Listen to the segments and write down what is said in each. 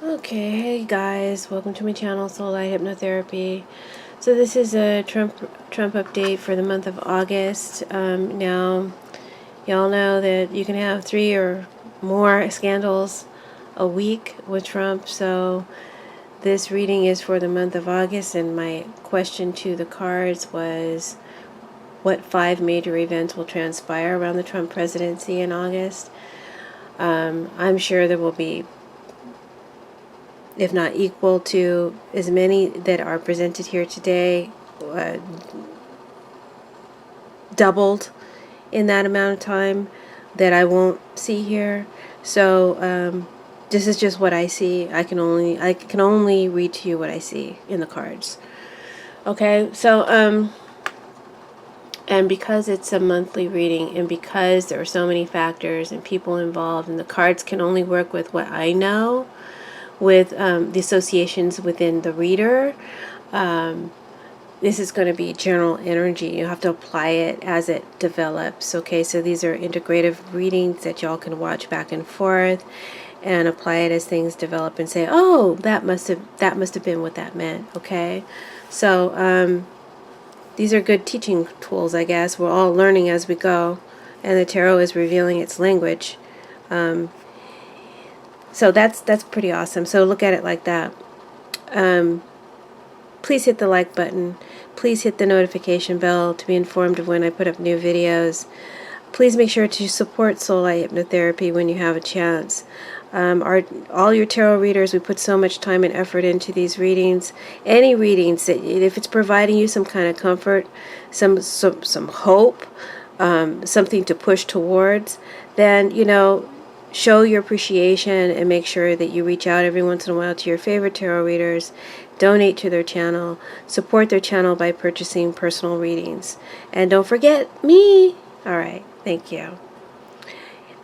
Okay, hey guys, welcome to my channel, Soulight Hypnotherapy. So this is a Trump update for the month of August. Now, y'all know that you can have 3 or more scandals a week with Trump. So this reading is for the month of August, and my question to the cards was, what 5 major events will transpire around the Trump presidency in August? I'm sure there will be, if not equal to, as many that are presented here today, doubled in that amount of time that I won't see here. So this is just what I see. I can only read to you what I see in the cards. Okay, so and because it's a monthly reading, and because there are so many factors and people involved, and the cards can only work with what I know, with the associations within the reader. This is going to be general energy. You have to apply it as it develops. Okay, so these are integrative readings that y'all can watch back and forth and apply it as things develop and say, oh, that must have been what that meant. Okay, so these are good teaching tools, I guess. We're all learning as we go, and the tarot is revealing its language. So that's pretty awesome. So look at it like that. Please hit the like button. Please hit the notification bell to be informed of when I put up new videos. Please make sure to support Soulight Hypnotherapy when you have a chance. All your tarot readers, we put so much time and effort into these readings. Any readings that, if it's providing you some kind of comfort, some hope, something to push towards, then show your appreciation and make sure that you reach out every once in a while to your favorite tarot readers, donate to their channel, support their channel by purchasing personal readings. And don't forget me. All right, thank you.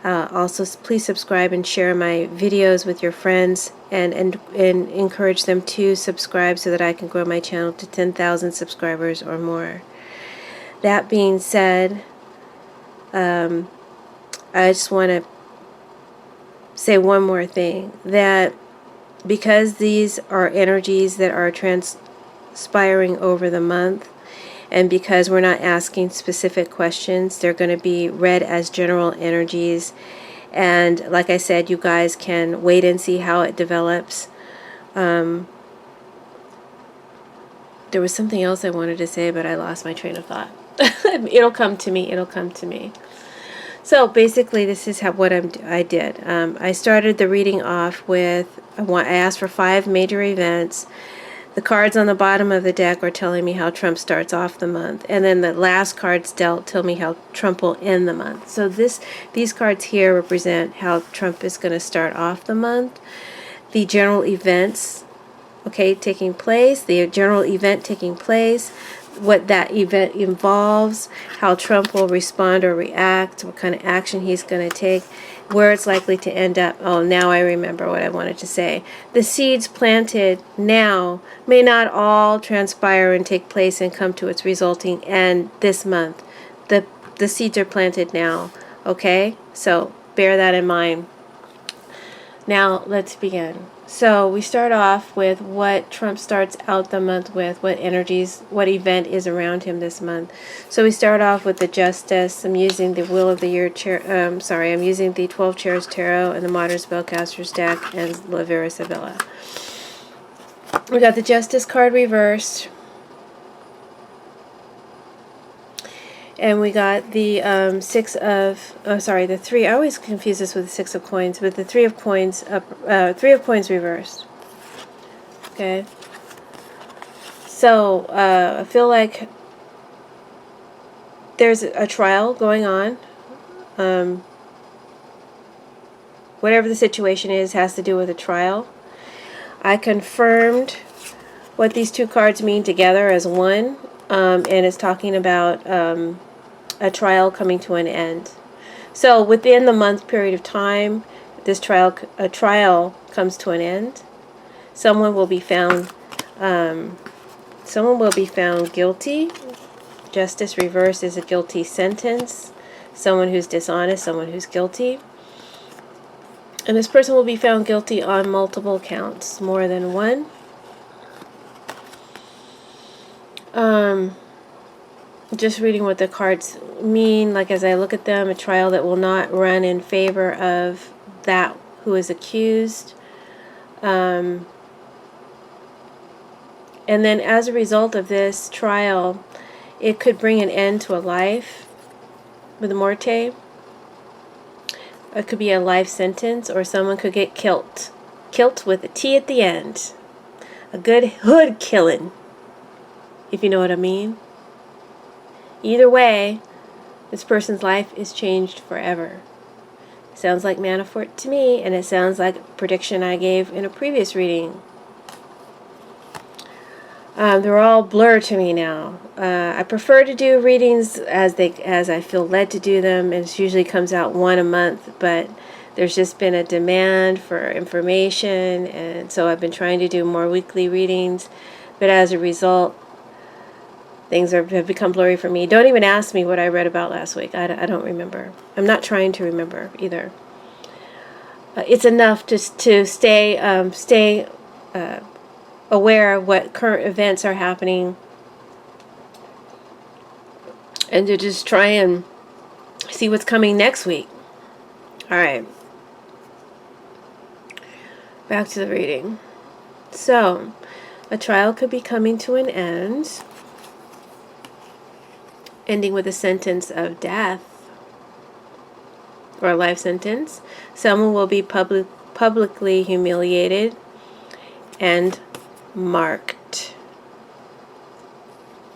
Also, please subscribe and share my videos with your friends, and encourage them to subscribe so that I can grow my channel to 10,000 subscribers or more. That being said, I just want to say one more thing, that because these are energies that are transpiring over the month, and because we're not asking specific questions, they're going to be read as general energies. And like I said, you guys can wait and see how it develops. There was something else I wanted to say, but I lost my train of thought. It'll come to me. It'll come to me. So basically, this is what I did. I started the reading off with, I asked for 5 major events. The cards on the bottom of the deck are telling me how Trump starts off the month. And then the last cards dealt tell me how Trump will end the month. So these cards here represent how Trump is going to start off the month. The general events, taking place, the general event taking place, what that event involves, how Trump will respond or react, what kind of action he's going to take, where it's likely to end up. Oh, now I remember what I wanted to say. The seeds planted now may not all transpire and take place and come to its resulting end this month. The seeds are planted now, okay? So bear that in mind. Now let's begin. So we start off with what Trump starts out the month with, what energies, what event is around him this month. So we start off with the Justice. I'm using the Wheel of the Year I'm using the 12 Chairs Tarot and the Modern Spellcasters deck and Sibilla. We got the Justice card reversed. And we got the the 3. I always confuse this with the 6 of coins, but the 3 of coins reversed. Okay. So I feel like there's a trial going on. Whatever the situation is has to do with a trial. I confirmed what these 2 cards mean together as one, and it's talking about a trial coming to an end. So within the month period of time, a trial comes to an end. Someone will be found guilty. Justice reversed is a guilty sentence. Someone who's dishonest, someone who's guilty. And this person will be found guilty on multiple counts, more than one. Just reading what the cards mean, like as I look at them, a trial that will not run in favor of that who is accused. And then as a result of this trial, it could bring an end to a life with a morte. It could be a life sentence, or someone could get killed. Kilt with a T at the end. A good hood killing, if you know what I mean. Either way, this person's life is changed forever. Sounds like Manafort to me, and it sounds like a prediction I gave in a previous reading. They're all blur to me now. I prefer to do readings as I feel led to do them, and it usually comes out one a month, but there's just been a demand for information, and so I've been trying to do more weekly readings, but as a result, things have become blurry for me. Don't even ask me what I read about last week. I don't remember. I'm not trying to remember either. It's enough just to stay aware of what current events are happening, and to just try and see what's coming next week. All right. Back to the reading. So, a trial could be coming to an end, ending with a sentence of death or a life sentence. Someone will be publicly humiliated and marked.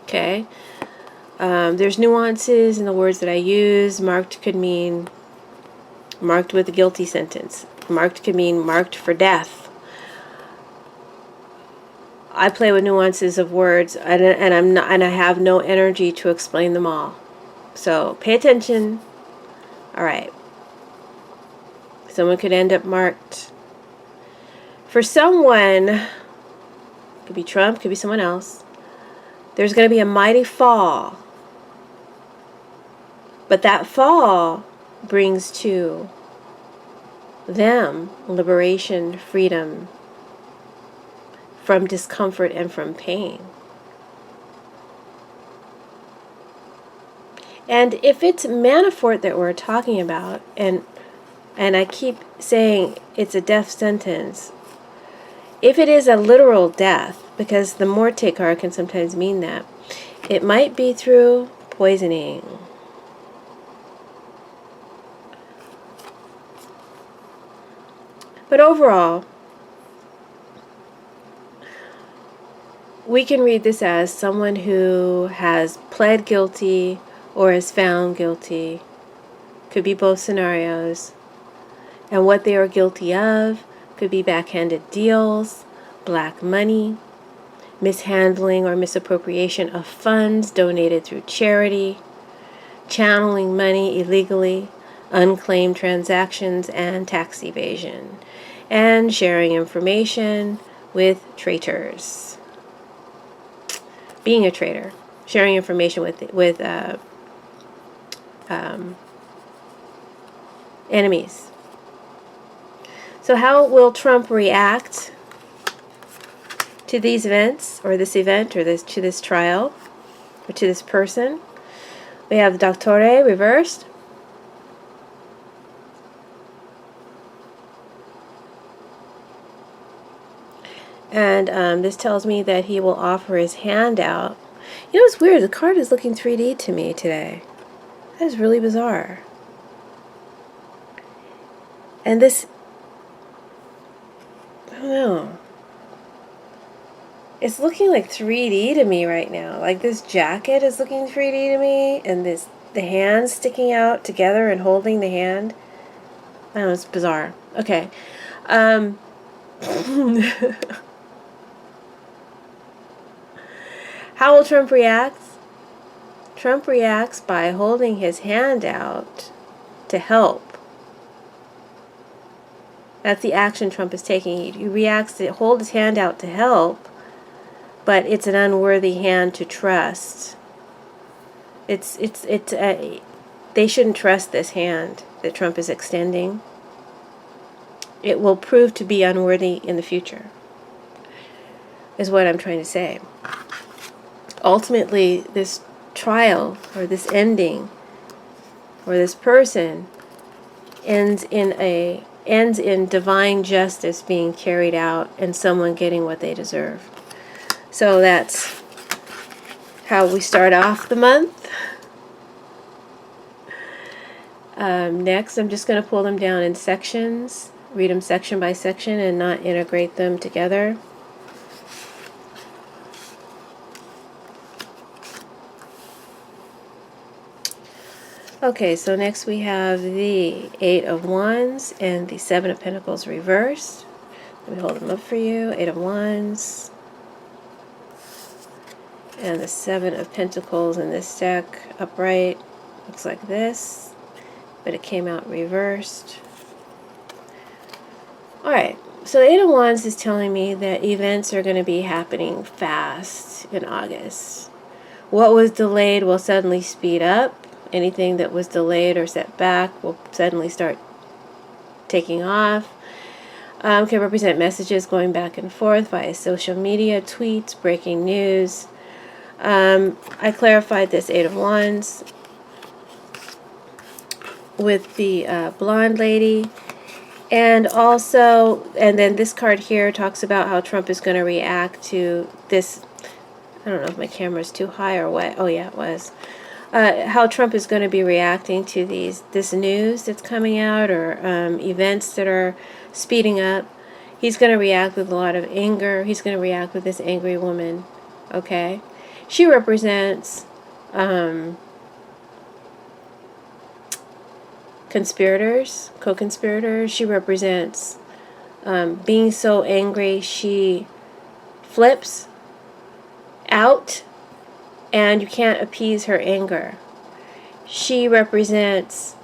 Okay. There's nuances in the words that I use. Marked could mean marked with a guilty sentence. Marked could mean marked for death. I play with nuances of words, and I have no energy to explain them all. So pay attention. All right. Someone could end up marked. For someone, could be Trump, could be someone else, there's going to be a mighty fall. But that fall brings to them liberation, freedom from discomfort and from pain. And if it's Manafort that we're talking about, and I keep saying it's a death sentence, if it is a literal death, because the Morte card can sometimes mean that, it might be through poisoning. But overall, we can read this as someone who has pled guilty or is found guilty. Could be both scenarios. And what they are guilty of could be backhanded deals, black money, mishandling or misappropriation of funds donated through charity, channeling money illegally, unclaimed transactions, and tax evasion, and sharing information with traitors. Being a traitor, sharing information with enemies. So how will Trump react to these events, or this event, or to this trial, or to this person? We have the Doctore reversed. And this tells me that he will offer his hand out. You know, it's weird. The card is looking 3D to me today. That is really bizarre. And this, I don't know. It's looking like 3D to me right now. Like this jacket is looking 3D to me, and the hand sticking out together and holding the hand. I don't know, it's bizarre. Okay. How will Trump react? Trump reacts by holding his hand out to help. That's the action Trump is taking. He reacts to hold his hand out to help, but it's an unworthy hand to trust. They shouldn't trust this hand that Trump is extending. it will prove to be unworthy in the future, is what I'm trying to say. Ultimately, this trial or this ending or this person ends in divine justice being carried out and someone getting what they deserve. So that's how we start off the month. Next, I'm just going to pull them down in sections, read them section by section, and not integrate them together. Okay, so next we have the Eight of Wands and the Seven of Pentacles reversed. Let me hold them up for you. Eight of Wands and the Seven of Pentacles in this deck upright. Looks like this, but it came out reversed. Alright, so the Eight of Wands is telling me that events are going to be happening fast in August. What was delayed will suddenly speed up. Anything that was delayed or set back will suddenly start taking off. Can represent messages going back and forth via social media, tweets, breaking news. I clarified this Eight of Wands with the blonde lady. And also, and then this card here talks about how Trump is going to react to this. I don't know if my camera is too high or what. Oh yeah, it was. How Trump is going to be reacting to this news that's coming out, or events that are speeding up. He's going to react with a lot of anger. He's going to react with this angry woman. Okay, she represents conspirators, co-conspirators. She represents being so angry she flips out and you can't appease her anger. She represents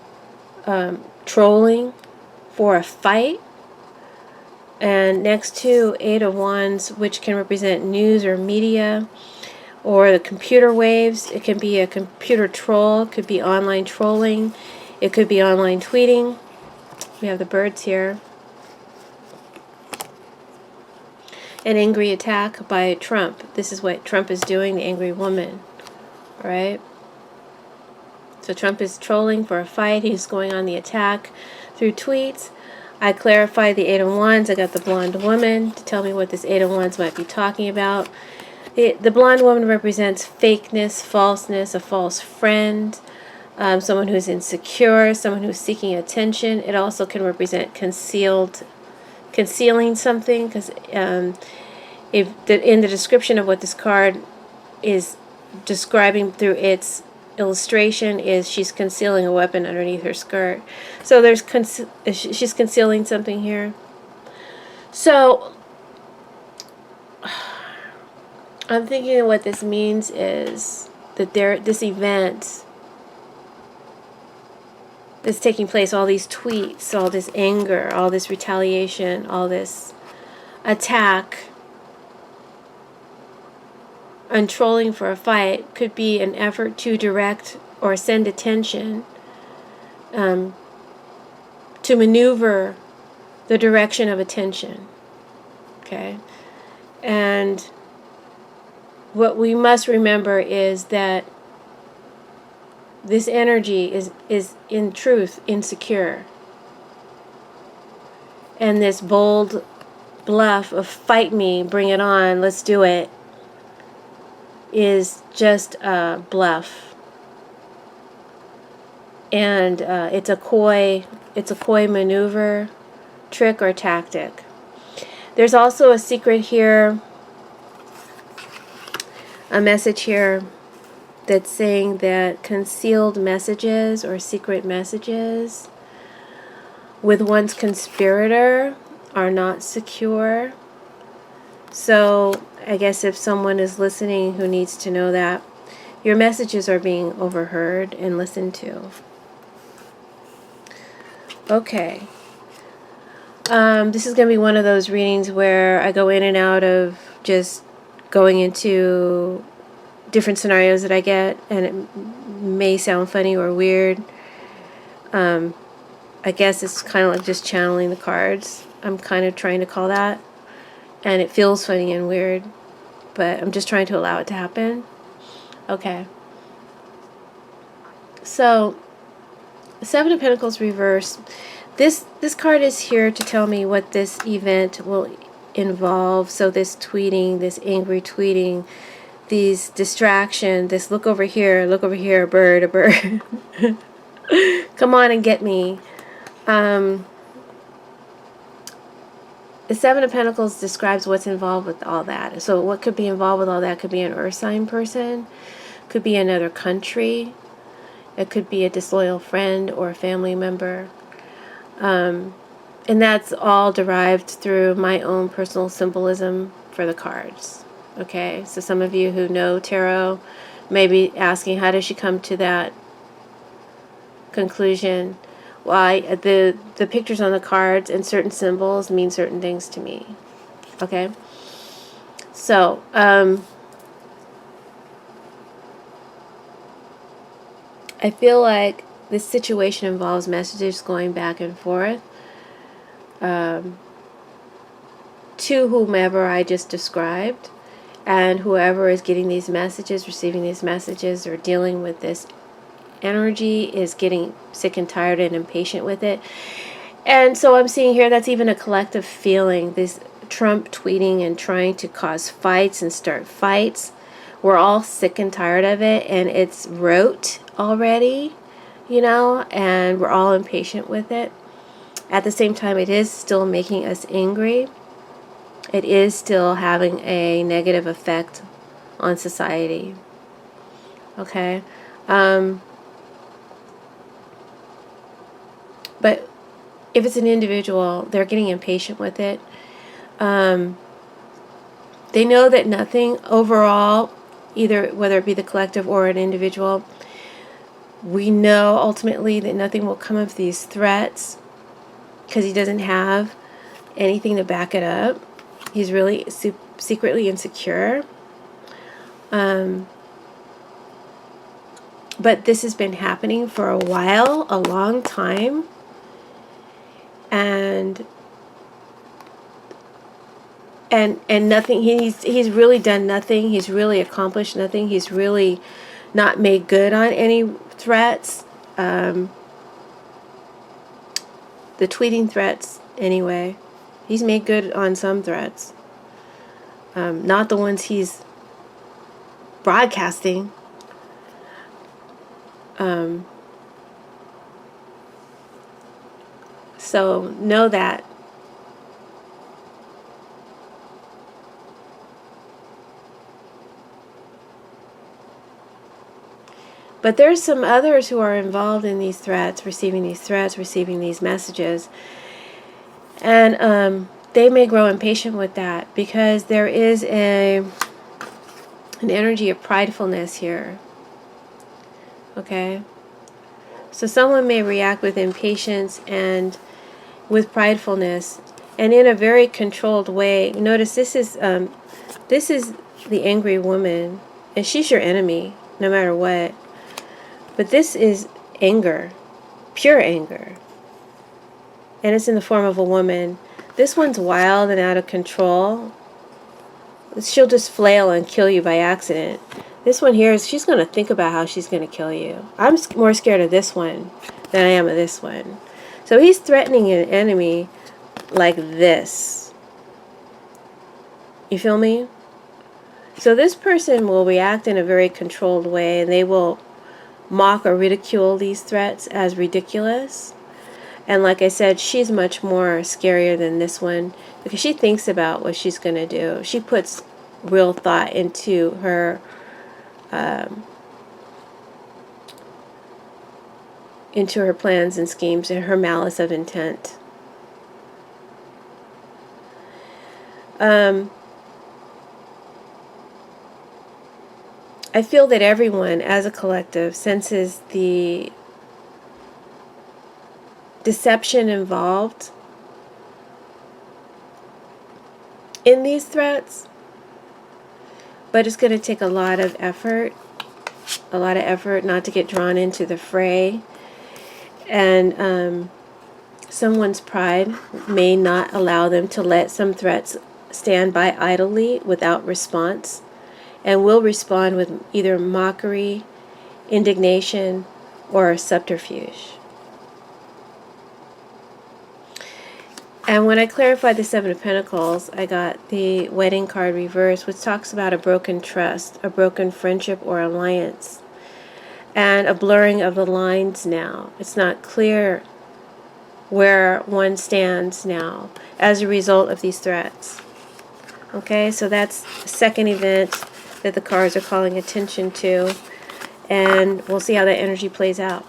trolling for a fight. And next to Eight of Wands, which can represent news or media or the computer waves. It can be a computer troll. It could be online trolling. It could be online tweeting. We have the birds here. An angry attack by Trump. This is what Trump is doing, the angry woman. All right? So Trump is trolling for a fight. He's going on the attack through tweets. I clarified the Eight of Wands. I got the blonde woman to tell me what this Eight of Wands might be talking about. The blonde woman represents fakeness, falseness, a false friend, someone who's insecure, someone who's seeking attention. It also can represent concealing something, because in the description of what this card is describing through its illustration is she's concealing a weapon underneath her skirt. So there's she's concealing something here. So I'm thinking what this means is that this event that's taking place, all these tweets, all this anger, all this retaliation, all this attack and trolling for a fight could be an effort to direct or send attention to maneuver the direction of attention. Okay? And what we must remember is that this energy is in truth insecure. And this bold bluff of fight me, bring it on, let's do it, is just a bluff. And it's a coy maneuver, trick, or tactic. There's also a secret here, a message here that's saying that concealed messages or secret messages with one's conspirator are not secure. So I guess if someone is listening who needs to know that, your messages are being overheard and listened to. Okay. This is going to be one of those readings where I go in and out of just going into different scenarios that I get, and it may sound funny or weird. I guess it's kind of like just channeling the cards. I'm kind of trying to call that. And it feels funny and weird, but I'm just trying to allow it to happen. Okay. So, Seven of Pentacles reverse. This card is here to tell me what this event will involve. So this tweeting, this angry tweeting, these distraction, this look over here, a bird. Come on and get me. The Seven of Pentacles describes what's involved with all that. So what could be involved with all that could be an earth sign person, could be another country, it could be a disloyal friend or a family member. And that's all derived through my own personal symbolism for the cards. Okay, so some of you who know tarot may be asking, how does she come to that conclusion? Well, the pictures on the cards and certain symbols mean certain things to me. Okay, so I feel like this situation involves messages going back and forth to whomever I just described, and whoever is getting these messages, receiving these messages, or dealing with this energy is getting sick and tired and impatient with it. And so I'm seeing here that's even a collective feeling, this Trump tweeting and trying to cause fights and start fights. We're all sick and tired of it, and it's rote already, you know, and we're all impatient with it. At the same time, it is still making us angry. It is still having a negative effect on society. Okay? But if it's an individual, they're getting impatient with it. They know that nothing overall, either whether it be the collective or an individual, we know ultimately that nothing will come of these threats because he doesn't have anything to back it up. He's really secretly insecure. But this has been happening for a while, a long time. And nothing, he's really done nothing. He's really accomplished nothing. He's really not made good on any threats. The tweeting threats, anyway. He's made good on some threats. Not the ones he's broadcasting. So know that. But there's some others who are involved in these threats, receiving these messages. And they may grow impatient with that because there is an energy of pridefulness here. Okay? So someone may react with impatience and with pridefulness and in a very controlled way. Notice this is the angry woman, and she's your enemy no matter what. But this is anger, pure anger. And it's in the form of a woman. This one's wild and out of control. She'll just flail and kill you by accident. This one here, she's going to think about how she's going to kill you. I'm more scared of this one than I am of this one. So he's threatening an enemy like this. You feel me? So this person will react in a very controlled way, and they will mock or ridicule these threats as ridiculous. And like I said, she's much more scarier than this one because she thinks about what she's going to do. She puts real thought into her plans and schemes and her malice of intent. I feel that everyone as a collective senses the deception involved in these threats, but it's going to take a lot of effort not to get drawn into the fray. And Someone's pride may not allow them to let some threats stand by idly without response, and will respond with either mockery, indignation, or a subterfuge. And when I clarified the Seven of Pentacles, I got the wedding card reversed, which talks about a broken trust, a broken friendship or alliance, and a blurring of the lines now. It's not clear where one stands now as a result of these threats. Okay, so that's the second event that the cards are calling attention to, and we'll see how that energy plays out.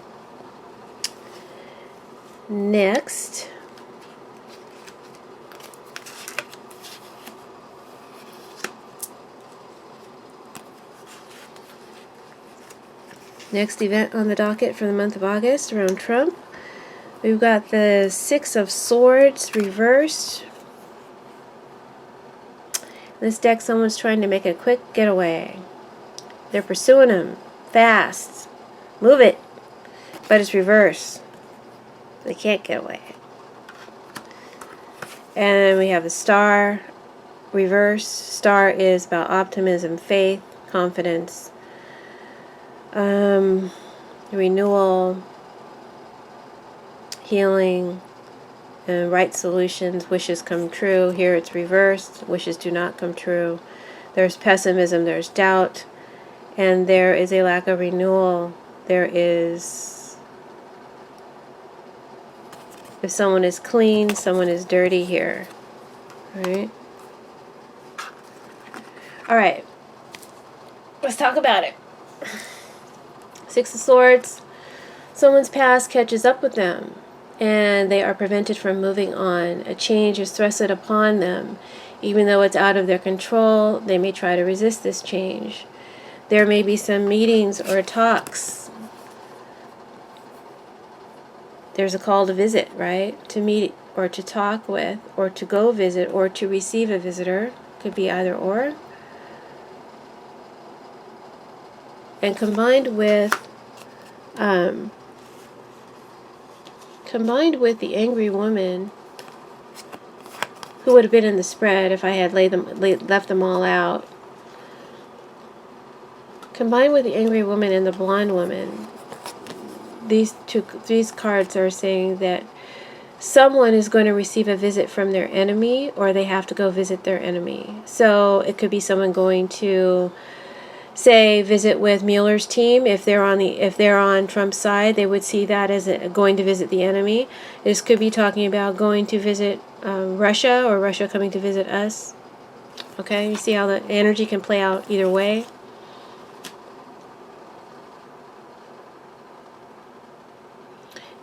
Next, event on the docket for the month of August around Trump. We've got the Six of Swords reversed. This deck, someone's trying to make a quick getaway. They're pursuing him fast. Move it. But it's reversed. They can't get away. And we have the Star reverse. Star is about optimism, faith, confidence, renewal, healing, and right solutions. Wishes come true. Here it's reversed. Wishes do not come true. There's pessimism, there's doubt, and there is a lack of renewal. There is, if someone is clean, someone is dirty here. Right? Alright. Let's talk about it. Six of Swords. Someone's past catches up with them, and they are prevented from moving on. A change is thrusted upon them. Even though it's out of their control, they may try to resist this change. There may be some meetings or talks. There's a call to visit, right? To meet or to talk with, or to go visit, or to receive a visitor. Could be either or. And combined with the angry woman, who would have been in the spread if I had left them all out. Combined with the angry woman and the blonde woman, these cards are saying that someone is going to receive a visit from their enemy, or they have to go visit their enemy. So it could be someone going to, say, visit with Mueller's team. If they're on Trump's side, they would see that as going to visit the enemy. This could be talking about going to visit Russia, or Russia coming to visit us. Okay, you see how the energy can play out either way.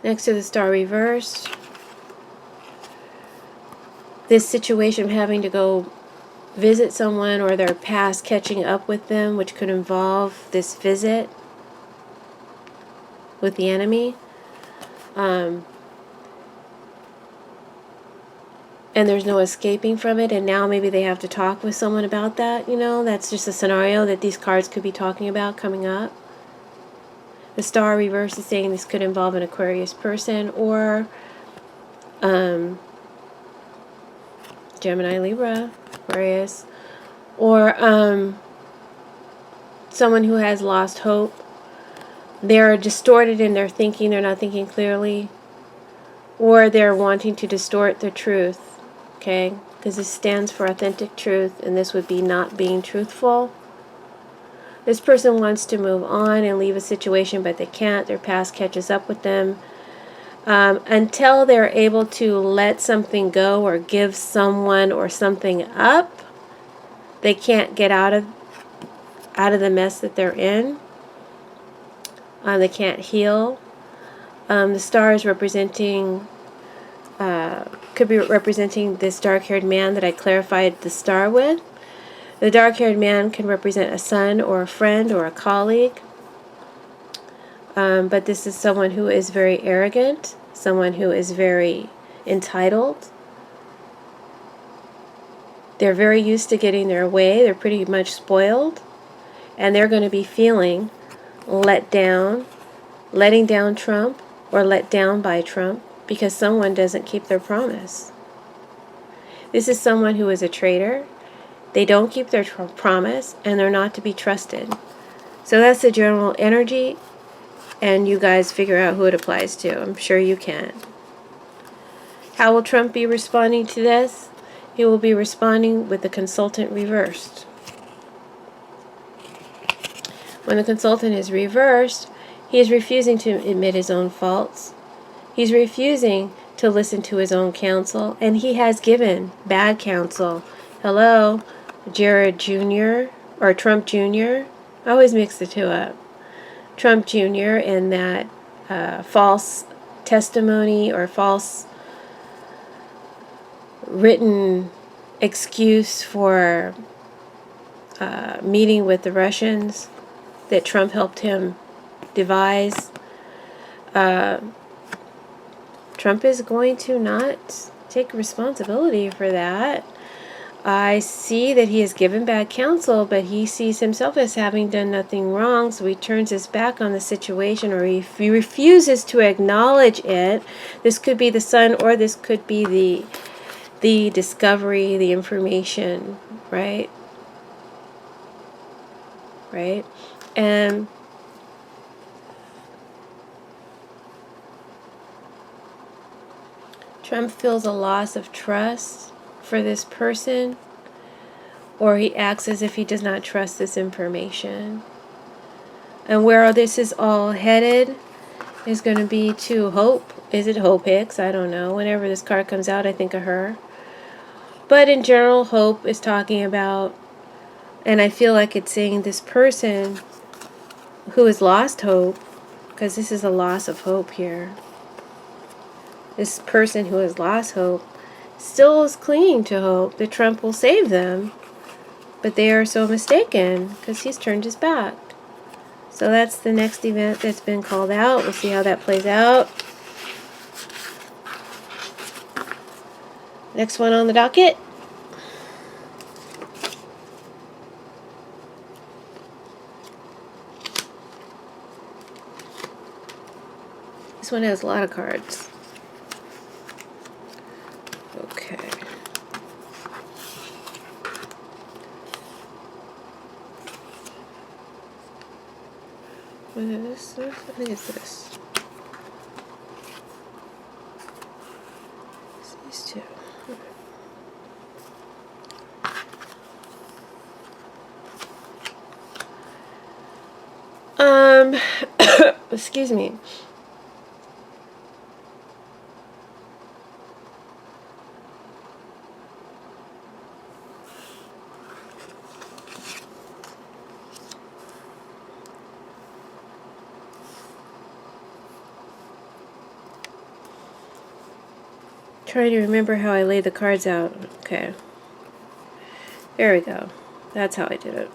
Next to the Star reversed. This situation of having to go visit someone, or their past catching up with them, which could involve this visit with the enemy. And there's no escaping from it, and now maybe they have to talk with someone about that. You know, that's just a scenario that these cards could be talking about coming up. The Star reverse is saying this could involve an Aquarius person, or Gemini, Libra, Aquarius, or someone who has lost hope. They're distorted in their thinking, they're not thinking clearly, or they're wanting to distort the truth, okay? Because this stands for authentic truth, and this would be not being truthful. This person wants to move on and leave a situation, but they can't. Their past catches up with them. Until they're able to let something go, or give someone or something up, they can't get out of the mess that they're in. They can't heal. The Star is representing, could be representing this dark-haired man that I clarified the Star with. The dark-haired man can represent a son or a friend or a colleague. But this is someone who is very arrogant, someone who is very entitled. They're very used to getting their way. They're pretty much spoiled. And they're going to be feeling let down, letting down Trump, or let down by Trump. because someone doesn't keep their promise. This is someone who is a traitor. They don't keep their promise, and they're not to be trusted. So that's the general energy, and you guys figure out who it applies to. I'm sure you can. How will Trump be responding to this? He will be responding with the consultant reversed. When the consultant is reversed, he is refusing to admit his own faults. He's refusing to listen to his own counsel, and he has given bad counsel. Hello, Jared Jr. or Trump Jr. I always mix the two up. Trump Jr. in that false testimony or false written excuse for meeting with the Russians that Trump helped him devise. Trump is going to not take responsibility for that. I see that he has given bad counsel, but he sees himself as having done nothing wrong, so he turns his back on the situation, or he refuses to acknowledge it. This could be the sun, or this could be the discovery, the information, right? Right? And Trump feels a loss of trust for this person, or he acts as if he does not trust this information. And where this is all headed is going to be to Hope. Is it Hope Hicks? I don't know. Whenever this card comes out, I think of her. But in general, Hope is talking about, and I feel like it's saying this person who has lost hope, because this is a loss of hope here. This person who has lost hope still is clinging to hope that Trump will save them, but they are so mistaken because he's turned his back. So that's the next event that's been called out. We'll see how that plays out. Next one on the docket. This one has a lot of cards. Okay. What is this? I think it's this. It's these two. Excuse me. Trying to remember how I laid the cards out. Okay. There we go. That's how I did it.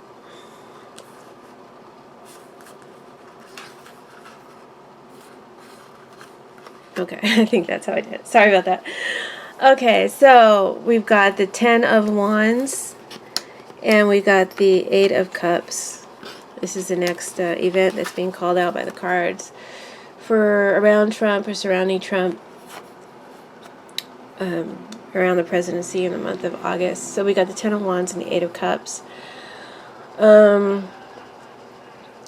Okay, I think that's how I did it. Sorry about that. Okay, so we've got the 10 of Wands, and we got the 8 of Cups. This is the next event that's being called out by the cards for around Trump or surrounding Trump. Around the presidency in the month of August. So we got the 10 of Wands and the 8 of Cups. So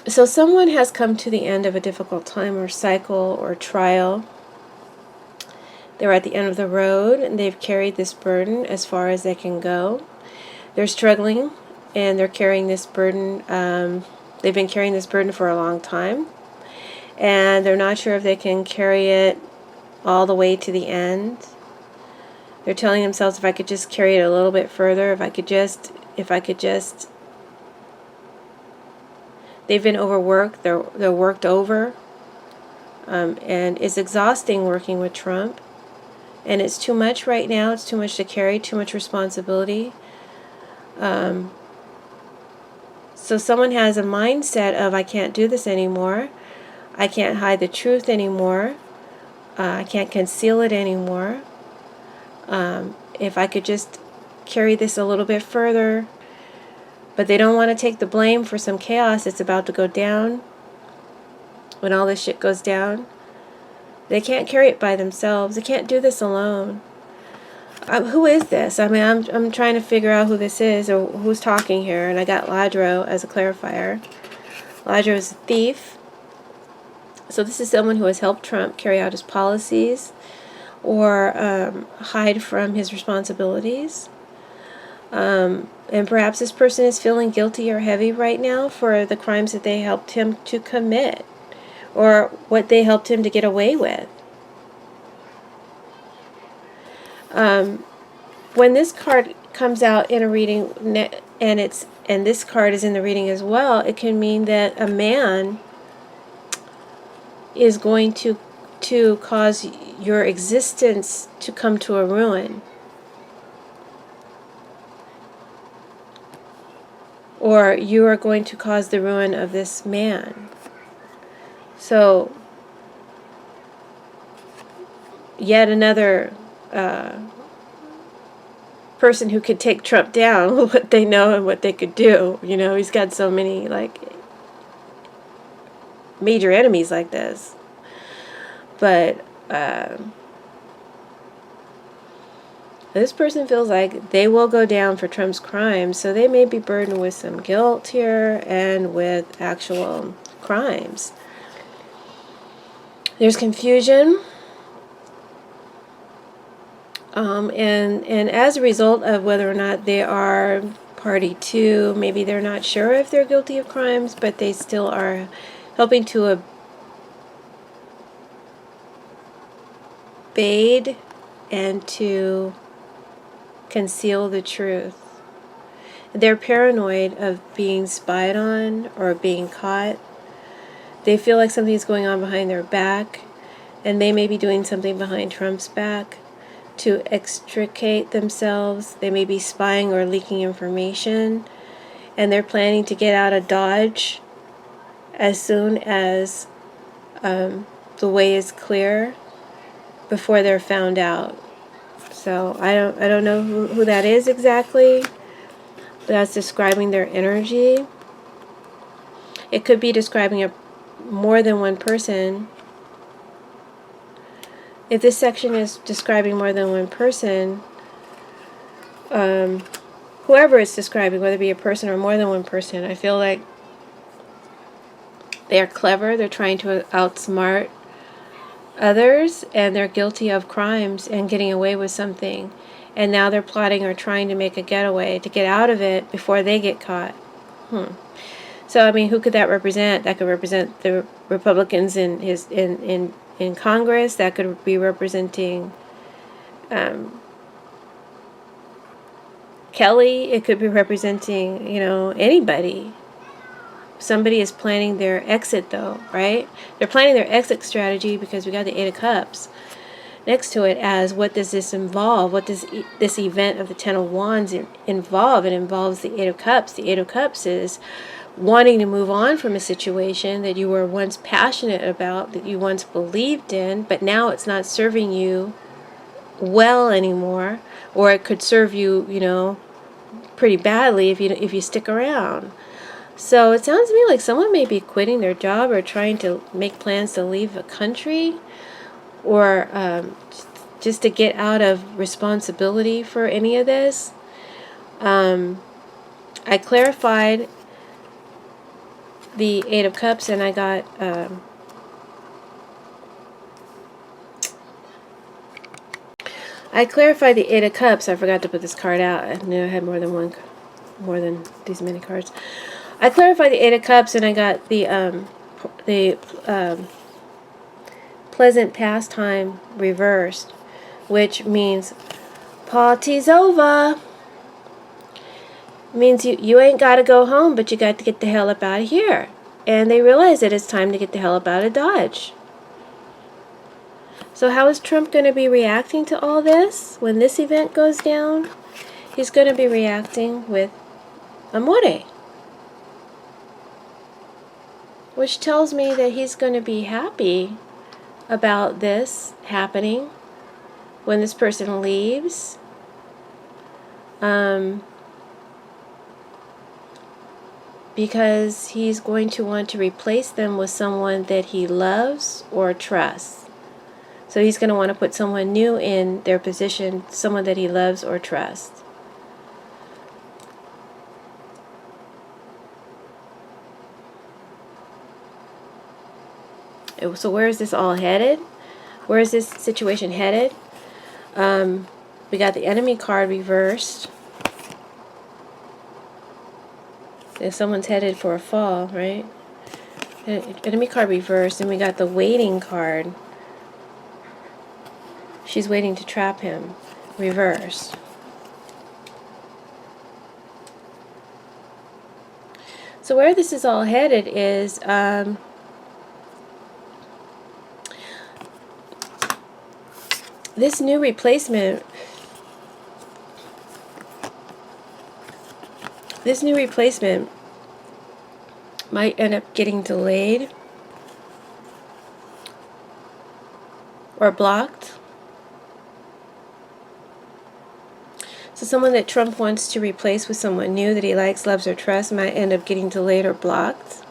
someone has come to the end of a difficult time or cycle or trial. They're at the end of the road, and they've carried this burden as far as they can go. They're struggling, and they're carrying this burden. They've been carrying this burden for a long time, and they're not sure if they can carry it all the way to the end. They're telling themselves, if I could just carry it a little bit further, if I could just, they've been overworked, they're worked over, and it's exhausting working with Trump, and it's too much right now, it's too much to carry, too much responsibility. So someone has a mindset of, I can't do this anymore, I can't hide the truth anymore, I can't conceal it anymore. If I could just carry this a little bit further, but they don't want to take the blame for some chaos that's about to go down. When all this shit goes down, They can't carry it by themselves. They can't do this alone. Who is this? I mean, I'm trying to figure out who this is or who's talking here, and I got Ladro as a clarifier. Ladro is a thief. So this is someone who has helped Trump carry out his policies or hide from his responsibilities. And perhaps this person is feeling guilty or heavy right now for the crimes that they helped him to commit or what they helped him to get away with. When this card comes out in a reading and this card is in the reading as well, it can mean that a man is going to cause your existence to come to a ruin. Or you are going to cause the ruin of this man. So, yet another person who could take Trump down, what they know and what they could do. You know, he's got so many, like, major enemies like this. But this person feels like they will go down for Trump's crimes, so they may be burdened with some guilt here and with actual crimes. There's confusion. And as a result of whether or not they are party to, maybe they're not sure if they're guilty of crimes, but they still are helping to evade and to conceal the truth. They're paranoid of being spied on or being caught. They feel like something's going on behind their back, and they may be doing something behind Trump's back to extricate themselves. They may be spying or leaking information, and they're planning to get out of Dodge as soon as the way is clear before they're found out. So I don't know who that is exactly, but that's describing their energy. It could be describing more than one person. If this section is describing more than one person, whoever it's describing, whether it be a person or more than one person, I feel like they are clever. They're trying to outsmart others, and they're guilty of crimes and getting away with something. And now they're plotting or trying to make a getaway to get out of it before they get caught. So, I mean, who could that represent? That could represent the Republicans in Congress. That could be representing Kelly. It could be representing, anybody. Somebody is planning their exit, though, right? They're planning their exit strategy because we got the Eight of Cups next to it as what does this involve? What does this event of the Ten of Wands involve? It involves the Eight of Cups. The Eight of Cups is wanting to move on from a situation that you were once passionate about, that you once believed in, but now it's not serving you well anymore, or it could serve you, pretty badly if you stick around. So it sounds to me like someone may be quitting their job or trying to make plans to leave the country, or just to get out of responsibility for any of this. I clarified the Eight of Cups, and I got I clarified the Eight of Cups. I forgot to put this card out. I knew I had more than these many cards. I clarified the Eight of Cups, and I got the pleasant pastime reversed, which means party's over. Means you ain't got to go home, but you got to get the hell up out of here. And they realize that it's time to get the hell up out of Dodge. So how is Trump going to be reacting to all this when this event goes down? He's going to be reacting with amore, which tells me that he's going to be happy about this happening when this person leaves. Because he's going to want to replace them with someone that he loves or trusts. So he's going to want to put someone new in their position, someone that he loves or trusts. So where is this all headed? Where is this situation headed? We got the enemy card reversed. If someone's headed for a fall, right? Enemy card reversed, and we got the waiting card. She's waiting to trap him. Reversed. So where this is all headed is this new replacement. This new replacement might end up getting delayed or blocked. So someone that Trump wants to replace with someone new that he likes, loves, or trusts might end up getting delayed or blocked.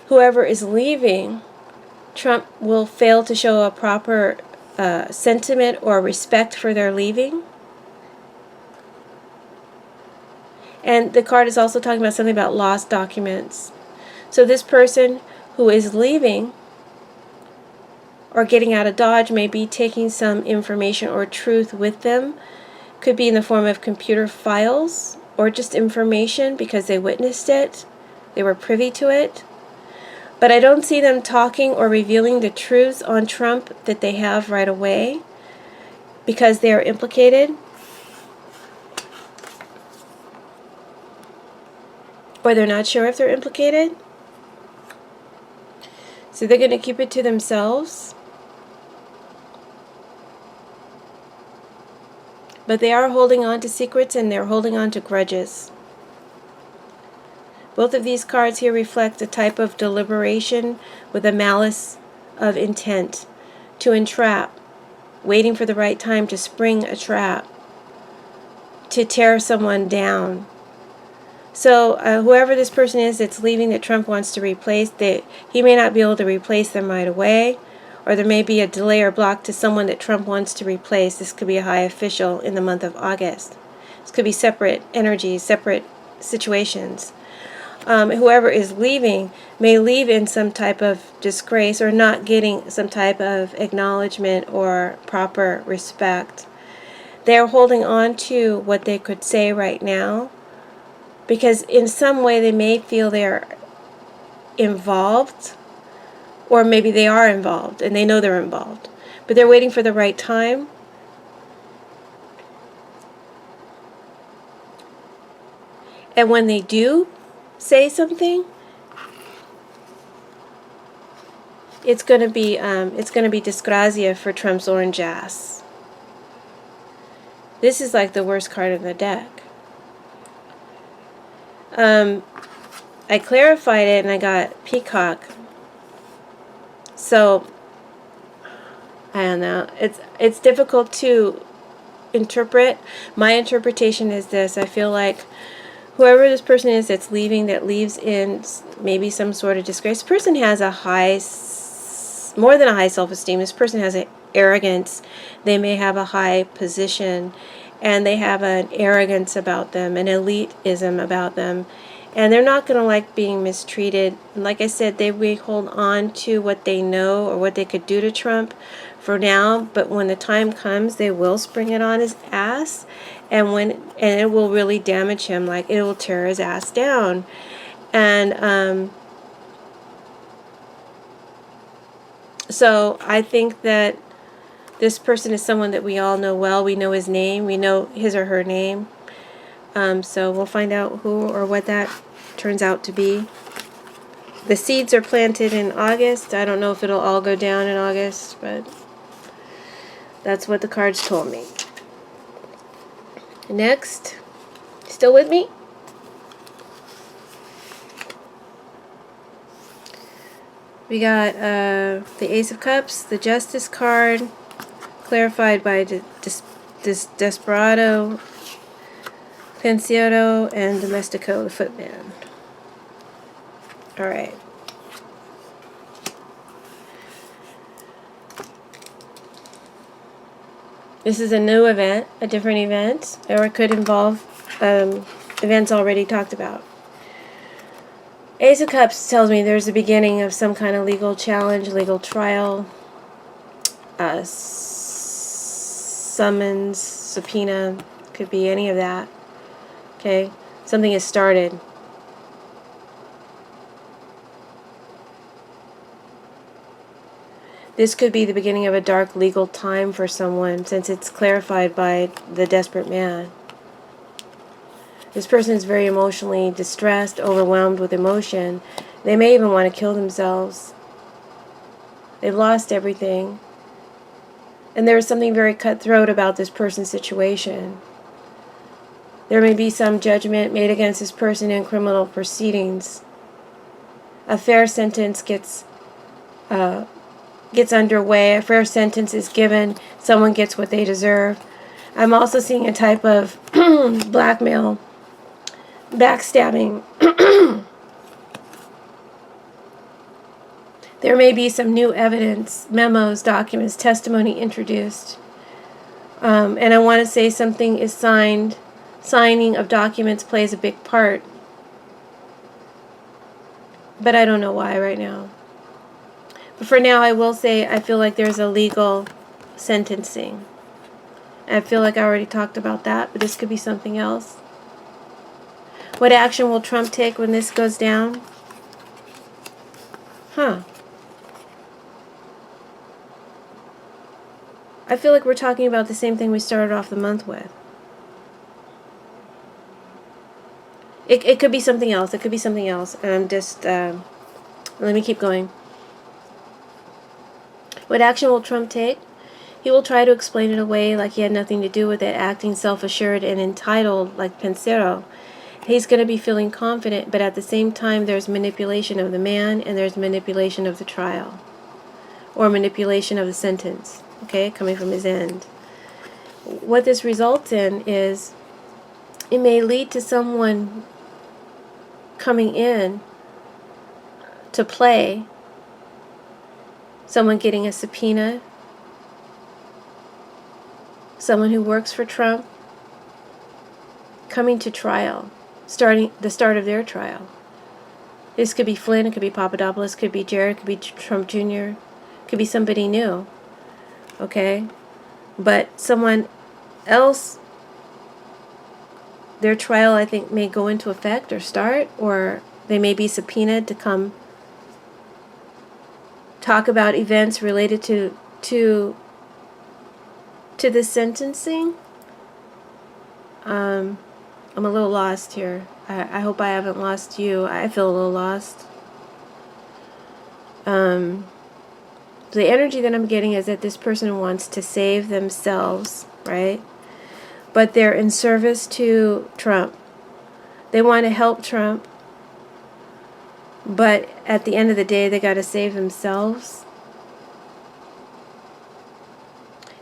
Whoever is leaving, Trump will fail to show a proper sentiment or respect for their leaving. And the card is also talking about something about lost documents. So this person who is leaving or getting out of Dodge may be taking some information or truth with them. Could be in the form of computer files or just information because they witnessed it. They were privy to it. But I don't see them talking or revealing the truths on Trump that they have right away because they are implicated. Or they're not sure if they're implicated. So they're going to keep it to themselves. But they are holding on to secrets and they're holding on to grudges. Both of these cards here reflect a type of deliberation with a malice of intent to entrap, waiting for the right time to spring a trap, to tear someone down. So whoever this person is that's leaving that Trump wants to replace, he may not be able to replace them right away, or there may be a delay or block to someone that Trump wants to replace. This could be a high official in the month of August. This could be separate energies, separate situations. Whoever is leaving may leave in some type of disgrace or not getting some type of acknowledgement or proper respect. They're holding on to what they could say right now because in some way they may feel they're involved, or maybe they are involved and they know they're involved, but they're waiting for the right time. And when they do say something, it's going to be disgrazia for Trump's orange ass. This is like the worst card in the deck. I clarified it and I got peacock. So I don't know. It's difficult to interpret. My interpretation is this. I feel like whoever this person is that's leaving, that leaves in maybe some sort of disgrace. This person has more than a high self-esteem. This person has an arrogance. They may have a high position, and they have an arrogance about them, an elitism about them, and they're not going to like being mistreated. And like I said, they will hold on to what they know or what they could do to Trump for now, but when the time comes, they will spring it on his ass, and it will really damage him. Like, it will tear his ass down. And so I think that this person is someone that we all know well. We know his name. We know his or her name. So we'll find out who or what that turns out to be. The seeds are planted in August. I don't know if it'll all go down in August, but that's what the cards told me. Next, still with me? We got the Ace of Cups, the Justice card, clarified by Desperado, Pensiero, and Domestico, the Footman. Alright. This is a new event, a different event, or it could involve events already talked about. Ace of Cups tells me there's the beginning of some kind of legal challenge, legal trial, summons, subpoena, could be any of that. Okay, something has started. This could be the beginning of a dark legal time for someone, since it's clarified by the desperate man. This person is very emotionally distressed, overwhelmed with emotion. They may even want to kill themselves. They've lost everything. And there is something very cutthroat about this person's situation. There may be some judgment made against this person in criminal proceedings. A fair sentence gets underway. A fair sentence is given. Someone gets what they deserve. I'm also seeing a type of blackmail, backstabbing. There may be some new evidence, memos, documents, testimony introduced. And I want to say something is signed. Signing of documents plays a big part. But I don't know why right now. But for now, I will say I feel like there's a legal sentencing. I feel like I already talked about that, but this could be something else. What action will Trump take when this goes down? I feel like we're talking about the same thing we started off the month with. It could be something else. It could be something else. And I'm just, let me keep going. What action will Trump take? He will try to explain it away like he had nothing to do with it, acting self-assured and entitled like Pensero. He's going to be feeling confident, but at the same time there's manipulation of the man and there's manipulation of the trial. Or manipulation of the sentence, okay, coming from his end. What this results in is it may lead to someone coming in to play, someone getting a subpoena, someone who works for Trump coming to trial, starting the start of their trial. This could be Flynn, it could be Papadopoulos, it could be Jared, it could be Trump Jr., it could be somebody new, okay? But someone else, their trial, I think, may go into effect or start, or they may be subpoenaed to come talk about events related to this sentencing. I'm a little lost here. I hope I haven't lost you. I feel a little lost. The energy that I'm getting is that this person wants to save themselves, right? But they're in service to Trump. They want to help Trump, but at the end of the day, they got to save themselves.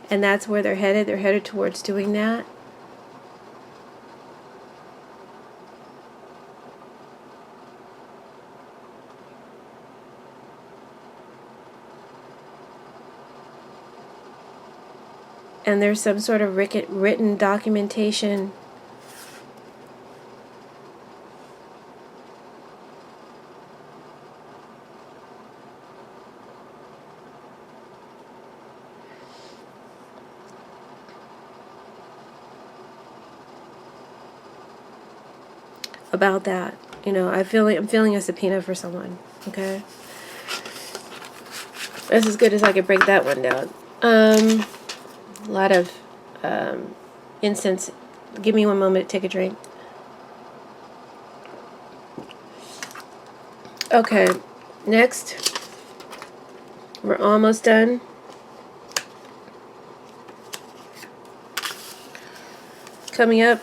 And that's where they're headed. They're headed towards doing that. And there's some sort of written documentation about that. You know, I'm feeling a subpoena for someone. Okay, that's as good as I could break that one down. A lot of incense. Give me one moment to take a drink. Okay, next. We're almost done. Coming up,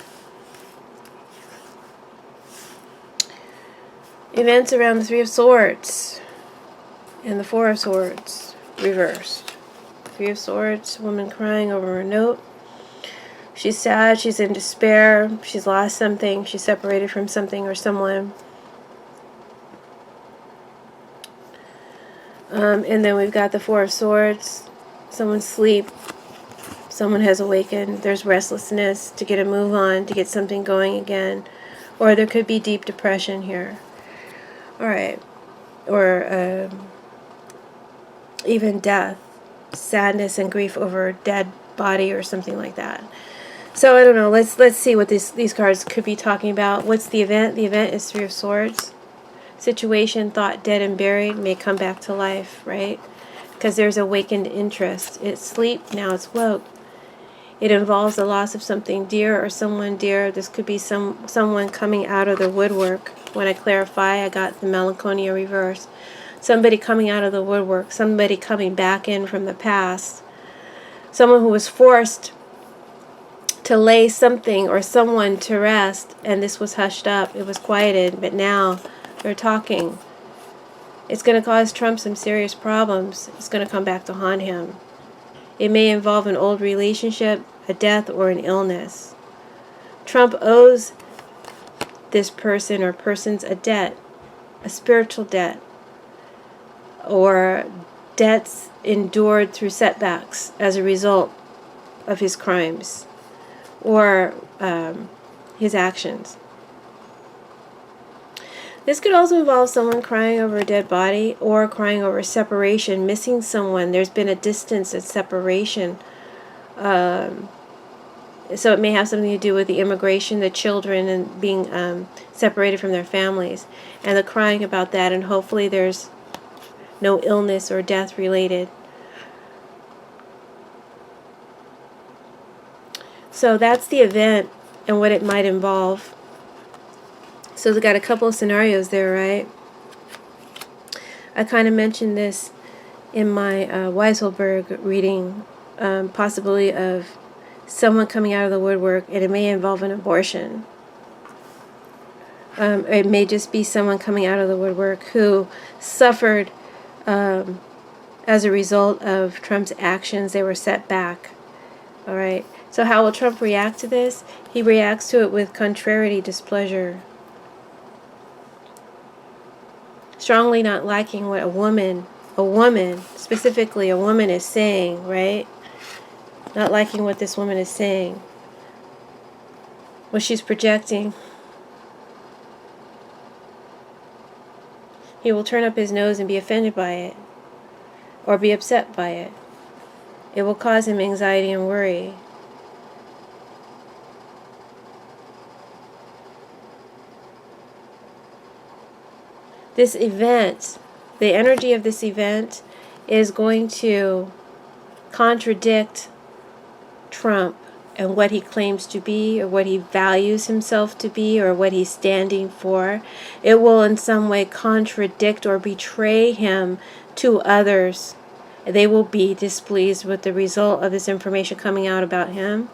events around the Three of Swords and the Four of Swords reversed. Three of Swords, woman crying over a note. She's sad, she's in despair, she's lost something, she's separated from something or someone. And then we've got the Four of Swords, someone's sleep, Someone has awakened. There's restlessness to get a move on, to get something going again. Or there could be deep depression here. All right. Or even death, sadness and grief over a dead body or something like that. So I don't know. Let's see what these cards could be talking about. What's the event? The event is Three of Swords. Situation thought dead and buried may come back to life, right? Because there's awakened interest. It's sleep, now it's woke. It involves the loss of something dear or someone dear. This could be someone coming out of the woodwork. When I clarify, I got the melancholia reverse. Somebody coming out of the woodwork. Somebody coming back in from the past. Someone who was forced to lay something or someone to rest, and this was hushed up. It was quieted, but now they're talking. It's going to cause Trump some serious problems. It's going to come back to haunt him. It may involve an old relationship, a death, or an illness. Trump owes this person or persons a debt, a spiritual debt, or debts endured through setbacks as a result of his crimes or his actions. This could also involve someone crying over a dead body or crying over separation, missing someone. There's been a distance and separation. So it may have something to do with the immigration, the children, and being separated from their families. And the crying about that, and hopefully there's no illness or death related. So that's the event and what it might involve. So we've got a couple of scenarios there, right? I kind of mentioned this in my Weiselberg reading, possibility of someone coming out of the woodwork, and it may involve an abortion. It may just be someone coming out of the woodwork who suffered as a result of Trump's actions. They were set back. All right. So how will Trump react to this? He reacts to it with contrariety, displeasure. Strongly not liking what a woman, specifically a woman is saying, right? Not liking what this woman is saying. What she's projecting. He will turn up his nose and be offended by it. Or be upset by it. It will cause him anxiety and worry. This event, the energy of this event is going to contradict Trump and what he claims to be, or what he values himself to be, or what he's standing for. It will in some way contradict or betray him to others. They will be displeased with the result of this information coming out about him.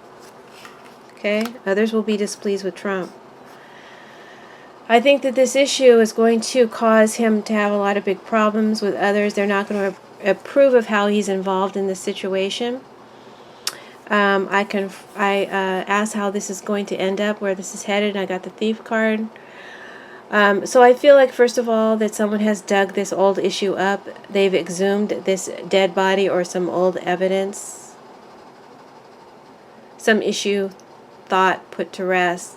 Okay? Others will be displeased with Trump. I think that this issue is going to cause him to have a lot of big problems with others. They're not going to approve of how he's involved in this situation. I asked how this is going to end up, where this is headed, and I got the Thief card. So I feel like, first of all, that someone has dug this old issue up. They've exhumed this dead body or some old evidence. Some issue thought put to rest.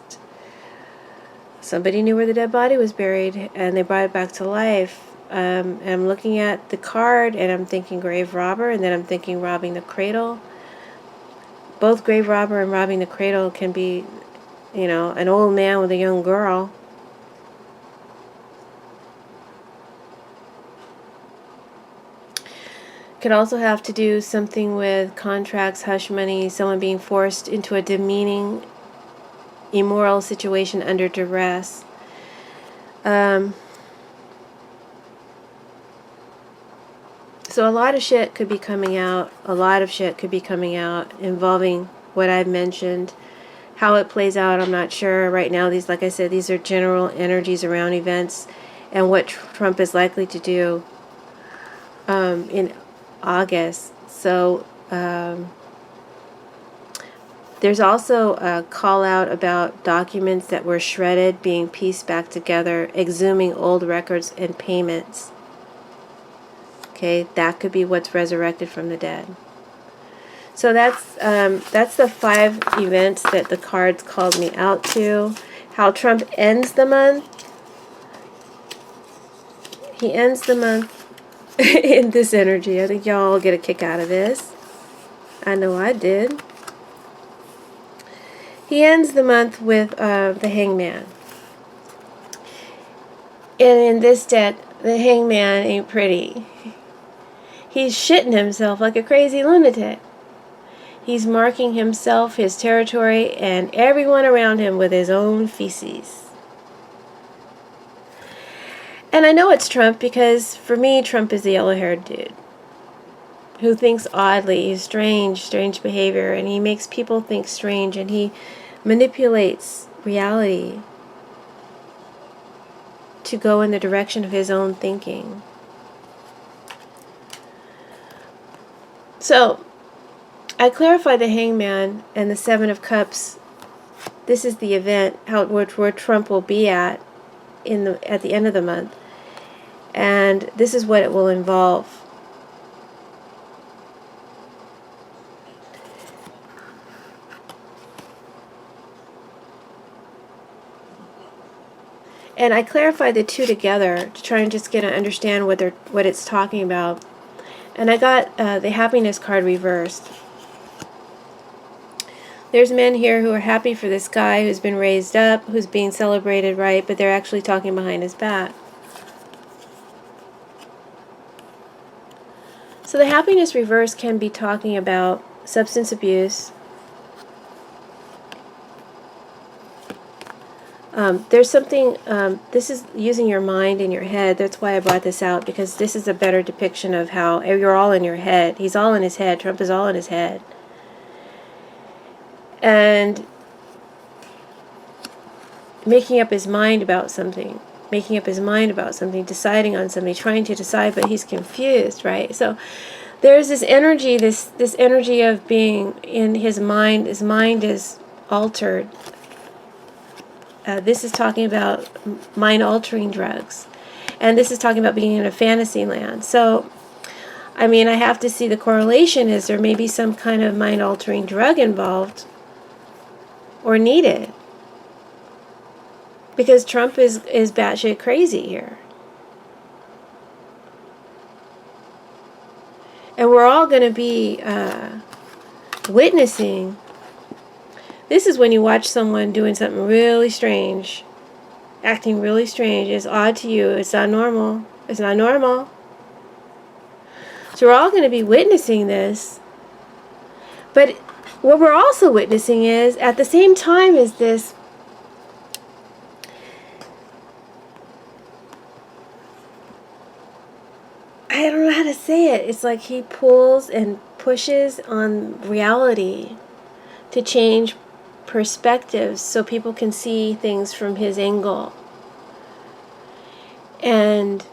Somebody knew where the dead body was buried, and they brought it back to life. And I'm looking at the card, and I'm thinking grave robber, and then I'm thinking robbing the cradle. Both grave robber and robbing the cradle can be, an old man with a young girl. Could also have to do something with contracts, hush money, someone being forced into a demeaning, immoral situation under duress. So a lot of shit could be coming out. A lot of shit could be coming out involving what I've mentioned. How it plays out, I'm not sure. Right now, like I said, these are general energies around events and what Trump is likely to do in August. So there's also a call out about documents that were shredded being pieced back together, exhuming old records and payments. Okay, that could be what's resurrected from the dead. So that's the 5 events that the cards called me out to. How Trump ends the month. He ends the month in this energy. I think y'all get a kick out of this. I know I did. He ends the month with the Hangman. And in this deck, the Hangman ain't pretty. He's shitting himself like a crazy lunatic. He's marking himself, his territory, and everyone around him with his own feces. And I know it's Trump because, for me, Trump is the yellow-haired dude who thinks oddly. He's strange behavior, and he makes people think strange, and he manipulates reality to go in the direction of his own thinking. So, I clarified the Hangman and the 7 of Cups. This is the event where Trump will be at the end of the month. And this is what it will involve. And I clarified the 2 together to try and just get to understand what it's talking about. And I got the happiness card reversed. There's men here who are happy for this guy who's been raised up, who's being celebrated, right? But they're actually talking behind his back. So the happiness reverse can be talking about substance abuse. There's something, this is using your mind and your head. That's why I brought this out, because this is a better depiction of how you're all in your head. He's all in his head. Trump is all in his head. And making up his mind about something. Deciding on something, trying to decide, but he's confused, right? So there's this energy, this energy of being in his mind. His mind is altered. This is talking about mind-altering drugs. And this is talking about being in a fantasy land. So, I mean, I have to see the correlation. Is there maybe some kind of mind-altering drug involved or needed? Because Trump is batshit crazy here. And we're all going to be witnessing. This is when you watch someone doing something really strange, acting really strange. It's odd to you. It's not normal. It's not normal. So we're all going to be witnessing this. But what we're also witnessing is, at the same time as this, I don't know how to say it. It's like he pulls and pushes on reality to change perspectives so people can see things from his angle. And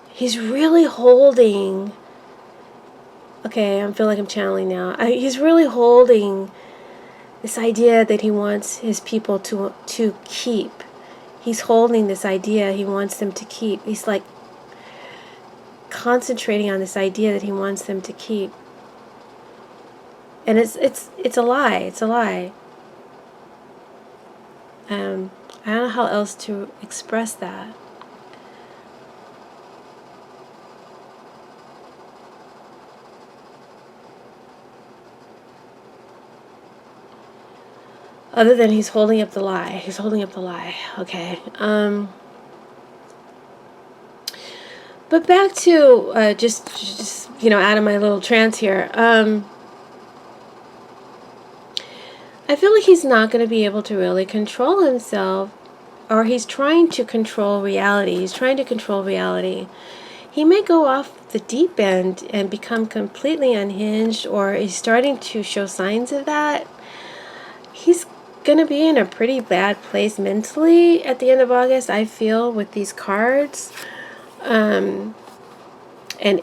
he's really holding, okay, I feel like I'm channeling now. He's really holding this idea that he wants his people to keep. He's holding this idea he wants them to keep. He's like concentrating on this idea that he wants them to keep. And it's a lie. It's a lie. I don't know how else to express that. Other than he's holding up the lie. He's holding up the lie. Okay. But back to just out of my little trance here. I feel like he's not going to be able to really control himself, or he's trying to control reality. He's trying to control reality. He may go off the deep end and become completely unhinged, or he's starting to show signs of that. He's going to be in a pretty bad place mentally at the end of August, I feel, with these cards. And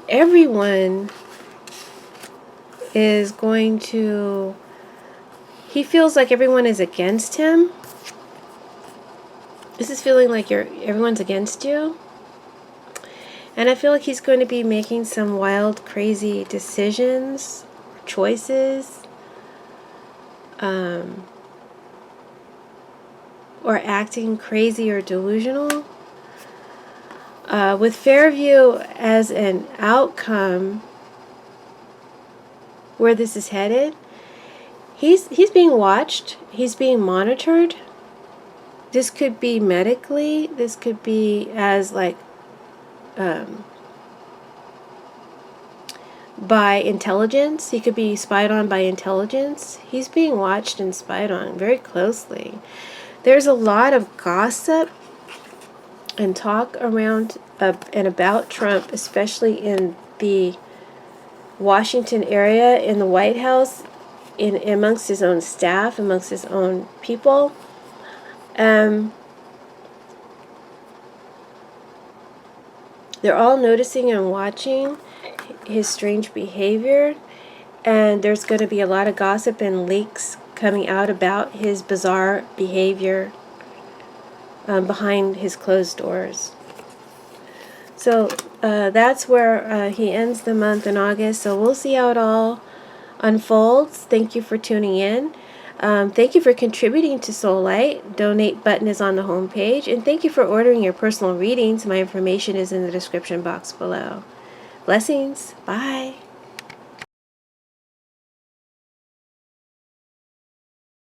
everyone is going to... He feels like everyone is against him. This is feeling like everyone's against you. And I feel like he's going to be making some wild, crazy decisions, choices, or acting crazy or delusional. With Fairview as an outcome, where this is headed, he's being watched, he's being monitored. This could be medically, this could be as like by intelligence. He could be spied on by intelligence. He's being watched and spied on very closely. There's a lot of gossip and talk around and about Trump, especially in the Washington area, in the White House, in amongst his own staff, amongst his own people. They're all noticing and watching his strange behavior, and there's going to be a lot of gossip and leaks coming out about his bizarre behavior behind his closed doors. So that's where he ends the month in August. So we'll see how it all unfolds. Thank you for tuning in. Thank you for contributing to Soulight. Donate button is on the homepage. And thank you for ordering your personal readings. My information is in the description box below. Blessings. Bye.